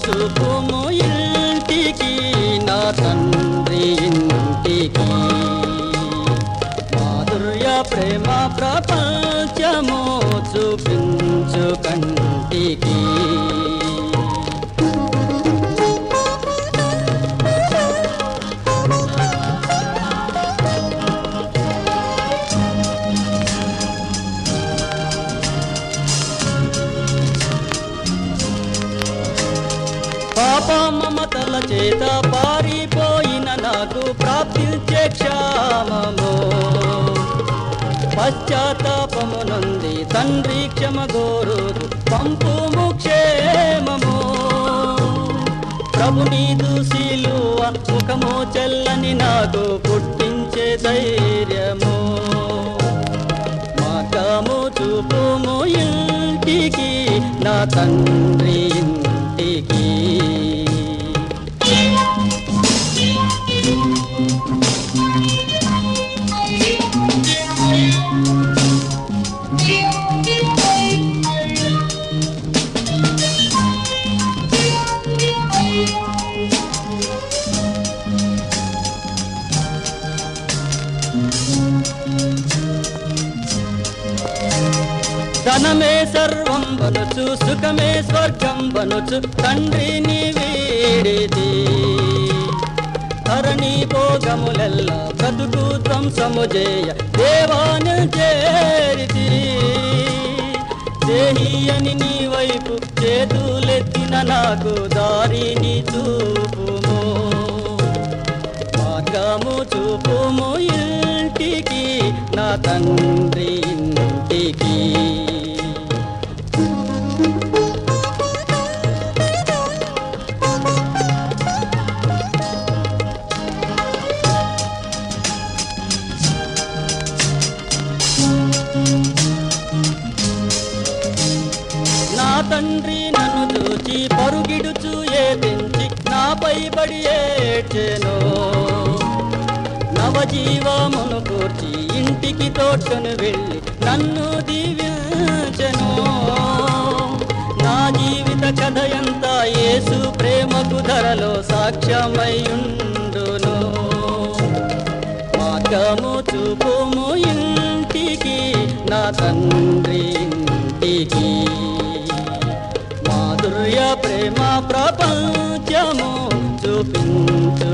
చూపుము ఇంటికి నా తండ్రి ఇంటికి మాధుర్య ప్రేమ ప్రపంచము చూపించు కంటికి పాప మమతల చేత పారిపోయిన నాకు ప్రాప్తించే క్షామము పశ్చాత్తాపము నుండి తండ్రి క్షమ గోరుదు పంపుము క్షేమము ప్రభు నీదు శిలువ ముఖము చెల్లని నాకు పుట్టించే ధైర్యము మార్గము చూపుము ఇంటికి నా తండ్రి ఇంటికి ధనమే సర్వం బనుచు సుఖమే స్వర్గం బనుచు తండ్రిని వీడితి ధరణి భోగములెల్లా బ్రతుకు ధ్వంసముజేయ దేవాను చేరితి దేహి అని నీ వైపు చేతులెత్తిన నాకు దారిని చూపుము మార్గము చూపుము ఇంటికి నా తండ్రి ఇంటికి నా తండ్రి నన్ను చూచి పరుగిడుచు ఏదించి నాపై పడి ఏడ్చెను నవజీవమును కూర్చి ఇంటికి తోడ్కొని వెళ్ళి నన్ను దీవించెను నా జీవిత కథ ఎంత యేసు ప్రేమకు ధరలో సాక్ష్యమయ్యుండును మార్గము చూపుము ఇంటికి నా తండ్రి ఇంటికి మాధుర్య ప్రేమ ప్రపంచము చూపించు